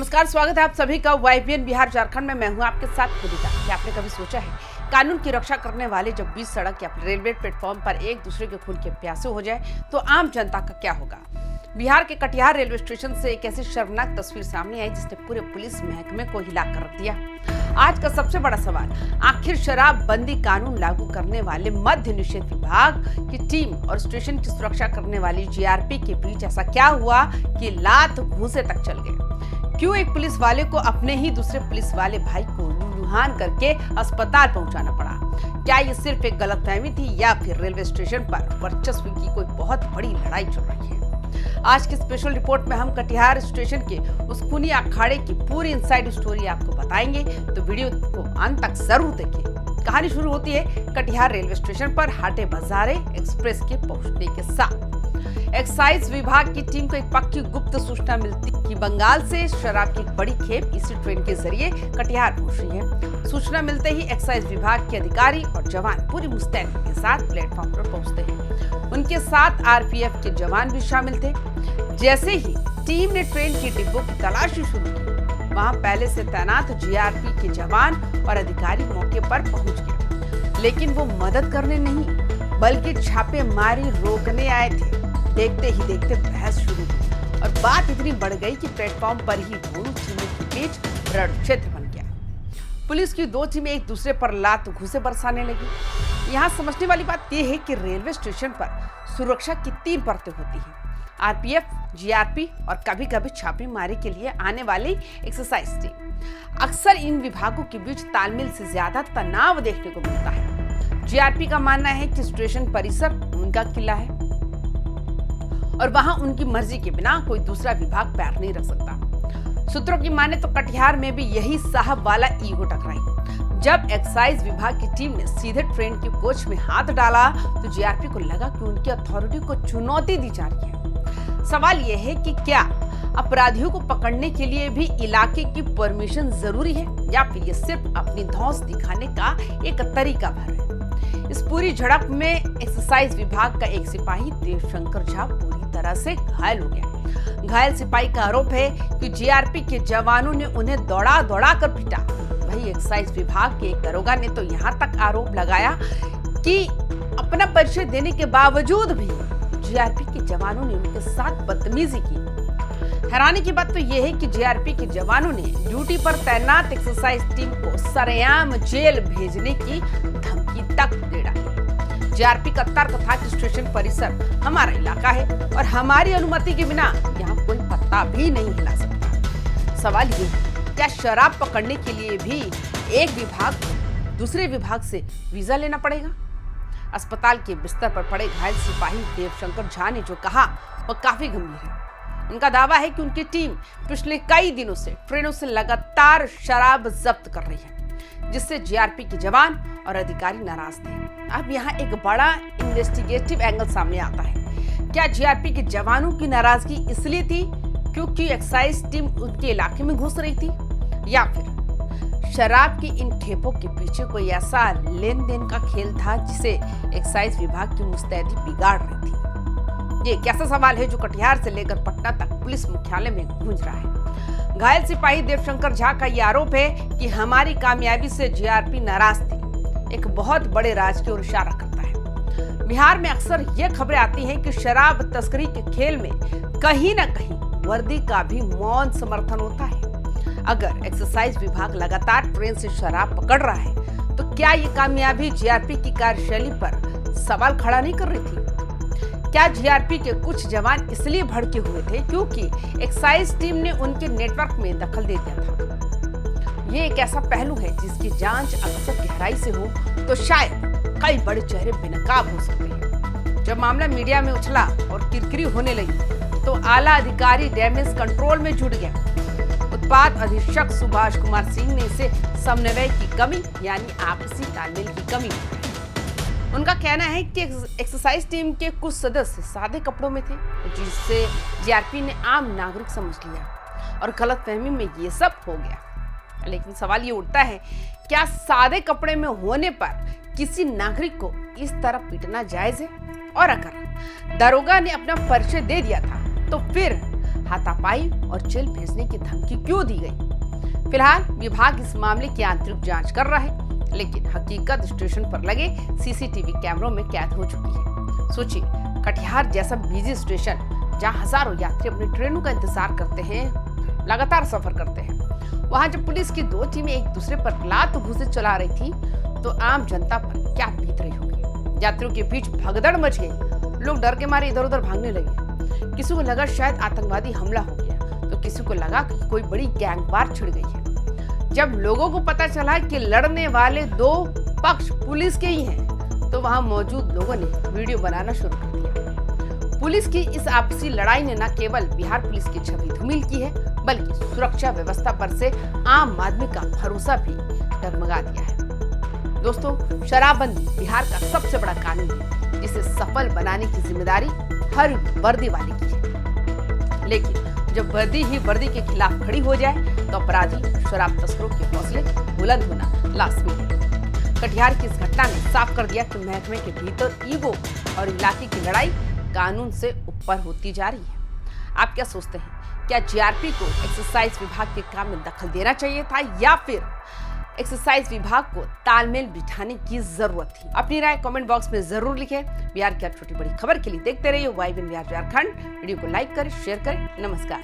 नमस्कार, स्वागत है आप सभी का YBN बिहार झारखंड में। मैं हूं आपके साथ खुदिका। क्या आपने कभी सोचा है कानून की रक्षा करने वाले जब बीच सड़क या रेलवे प्लेटफॉर्म पर एक दूसरे के खून के प्यासे हो जाए तो आम जनता का क्या होगा। बिहार के कटिहार रेलवे स्टेशन से एक ऐसी शर्मनाक तस्वीर सामने आई जिसने पूरे पुलिस महकमे को हिला कर रख दिया। आज का सबसे बड़ा सवाल, आखिर शराब बंदी कानून लागू करने वाले मद्य निषेध विभाग की टीम और स्टेशन की सुरक्षा करने वाली GRP के बीच ऐसा क्या हुआ कि लात घूंसे तक चल गए। क्यों एक पुलिस वाले को अपने ही दूसरे पुलिस वाले भाई को लुहान करके अस्पताल पहुंचाना पड़ा। क्या ये सिर्फ एक गलतफहमी थी या फिर रेलवे स्टेशन पर वर्चस्व की कोई बहुत बड़ी लड़ाई चल रही है। आज की स्पेशल रिपोर्ट में हम कटिहार स्टेशन के उस खूनी अखाड़े की पूरी इनसाइड स्टोरी आपको बताएंगे, तो वीडियो को अंत तक जरूर देखिए। कहानी शुरू होती है कटिहार रेलवे स्टेशन पर हाटे बाजारे एक्सप्रेस के पहुंचने के साथ। एक्साइज विभाग की टीम को एक पक्की गुप्त सूचना मिलती कि बंगाल से शराब की एक बड़ी खेप इसी ट्रेन के जरिए कटिहार पहुंच रही है। सूचना मिलते ही एक्साइज विभाग के अधिकारी और जवान पूरी मुस्तैदी के साथ प्लेटफॉर्म पर पहुंचते हैं। उनके साथ RPF के जवान भी शामिल थे। जैसे ही टीम ने ट्रेन की डिब्बों की तलाशी शुरू की, वहां पहले से तैनात GRP के जवान और अधिकारी मौके पर पहुंच गए, लेकिन वो मदद करने नहीं बल्कि छापेमारी रोकने आए थे। देखते ही देखते बहस शुरू हुई और बात इतनी बढ़ गई कि प्लेटफॉर्म पर ही दोनों टीमों के बीच रण क्षेत्र बन गया। पुलिस की दो टीमें एक दूसरे पर लात घूंसे बरसाने लगी। यहाँ समझने वाली बात यह है कि रेलवे स्टेशन पर सुरक्षा की 3 परतें होती हैं। RPF, GRP और कभी कभी छापेमारी के लिए आने वाली एक्सरसाइज टीम। अक्सर इन विभागों के बीच तालमेल से ज्यादा तनाव देखने को मिलता है। GRP का मानना है कि स्टेशन परिसर उनका किला है और वहां उनकी मर्जी के बिना कोई दूसरा विभाग पैर नहीं रख सकता। सूत्रों की माने तो कटिहार में भी यही साहब वाला ईगो टकराई। जब एक्साइज विभाग की टीम ने सीधे ट्रेन के कोच में हाथ डाला तो GRP को लगा कि उनकी अथॉरिटी को चुनौती दी जा रही है। सवाल यह है कि क्या अपराधियों को पकड़ने के लिए भी इलाके की परमिशन जरूरी है या फिर ये सिर्फ अपनी धौंस दिखाने का एक तरीका भर है। इस पूरी झड़प में एक्साइज विभाग का एक सिपाही देवशंकर झा पूरी तरह से घायल हो गया। घायल सिपाही का आरोप है कि GRP के जवानों ने उन्हें दौड़ा दौड़ा कर पीटा। वही एक्साइज विभाग के एक दरोगा ने तो यहाँ तक आरोप लगाया कि अपना परिचय देने के बावजूद भी GRP के जवानों ने उनके साथ बदतमीजी की। हैरानी की बात तो यह है कि GRP के जवानों ने ड्यूटी पर तैनात एक्सरसाइज टीम को सरेआम जेल भेजने की धमकी तक दे डाली। GRP का तर्क था कि स्टेशन परिसर हमारा इलाका है और हमारी अनुमति के बिना यहाँ कोई पत्ता भी नहीं हिला सकता। सवाल ये है, क्या शराब पकड़ने के लिए भी एक विभाग को दूसरे विभाग से वीजा लेना पड़ेगा? अस्पताल के बिस्तर पर पड़े घायल सिपाही देवशंकर झा ने जो कहा वह काफी गंभीर है। उनका दावा है कि उनकी टीम पिछले कई दिनों से ट्रेनों से लगातार शराब जब्त कर रही है, जिससे GRP के जवान और अधिकारी नाराज थे। अब यहाँ एक बड़ा इन्वेस्टिगेटिव एंगल सामने आता है। क्या GRP के जवानों की नाराजगी इसलिए थी क्योंकि एक्साइज टीम उनके इलाके में घुस रही थी, या फिर शराब की इन खेपों के पीछे कोई ऐसा लेन देन का खेल था जिसे एक्साइज विभाग की मुस्तैदी बिगाड़ रही थी? ये एक ऐसा सवाल है जो कटिहार से लेकर पटना तक पुलिस मुख्यालय में गूंज रहा है। घायल सिपाही देवशंकर झा का ये आरोप है कि हमारी कामयाबी से GRP नाराज थी। एक बहुत बड़े राज की ओर इशारा करता है। बिहार में अक्सर ये खबरें आती हैं कि शराब तस्करी के खेल में कहीं न कहीं वर्दी का भी मौन समर्थन होता है। अगर एक्सरसाइज विभाग लगातार ट्रेन से शराब पकड़ रहा है तो क्या ये कामयाबी GRP की कार्यशैली पर सवाल खड़ा नहीं कर रही थी? क्या GRP के कुछ जवान इसलिए भड़के हुए थे क्योंकि एक्साइज टीम ने उनके नेटवर्क में दखल दे दिया था? ये एक ऐसा पहलू है जिसकी जांच अक्सर गहराई से हो तो शायद कई बड़े चेहरे बेनकाब हो सकते हैं। जब मामला मीडिया में उछला और किरकिरी होने लगी तो आला अधिकारी डैमेज कंट्रोल में जुट गया। उत्पाद अधीक्षक सुभाष कुमार सिंह ने इसे समन्वय की कमी यानी आपसी तालमेल की कमी बताई। उनका कहना है कि एक्सरसाइज टीम के कुछ सदस्य सादे कपड़ों में थे, जिससे GRP ने आम नागरिक समझ लिया और गलतफहमी में ये सब हो गया। लेकिन सवाल ये उठता है, क्या सादे कपड़े में होने पर किसी नागरिक को इस तरह पीटना जायज है? और अगर दरोगा ने अपना परिचय दे दिया था तो फिर हाथापाई और जेल भेजने की धमकी क्यों दी गई। फिलहाल विभाग इस मामले की आंतरिक जांच कर रहा है, लेकिन हकीकत स्टेशन पर लगे सीसीटीवी कैमरों में कैद हो चुकी है। सोचिए, कटिहार जैसा बिजी स्टेशन जहां हजारों यात्री अपनी ट्रेनों का इंतजार करते हैं, लगातार सफर करते हैं, वहां जब पुलिस की दो टीमें एक दूसरे पर लात घूंसे चला रही थी तो आम जनता पर क्या बीत रही होगी। यात्रियों के बीच भगदड़ मच गई, लोग डर के मारे इधर उधर भागने लगे। किसी को लगा शायद आतंकवादी हमला हो गया, तो किसी को लगा कि कोई बड़ी गैंगवार छिड़ गई है। जब लोगों को पता चला कि लड़ने वाले दो पक्ष पुलिस के ही हैं, तो वहां मौजूद लोगों ने वीडियो बनाना शुरू कर दिया। पुलिस की इस आपसी लड़ाई ने न केवल बिहार पुलिस की छवि धूमिल की है, बल्कि सुरक्षा व्यवस्था पर से आम आदमी का भरोसा भी डगमगा दिया है। दोस्तों, शराबबंदी बिहार का सबसे बड़ा कानून है, जिसे सफल बनाने की जिम्मेदारी हर वर्दी वाले की है। लेकिन जब वर्दी ही वर्दी के खिलाफ खड़ी हो जाए तो अपराधी शराब तस्करों के हौसले बुलंद होना लाजमी है। कटिहार की इस घटना ने साफ कर दिया कि महकमे के भीतर ईगो और इलाके की लड़ाई कानून से ऊपर होती जा रही है। आप क्या सोचते हैं, क्या जीआरपी को एक्साइज विभाग के काम में दखल देना चाहिए था, या फिर एक्साइज विभाग को तालमेल बिठाने की जरूरत थी? अपनी राय कमेंट बॉक्स में जरूर लिखें। बिहार की छोटी बड़ी खबर के लिए देखते रहिए YBN बिहार झारखंड। वीडियो को लाइक करें, शेयर करें। नमस्कार।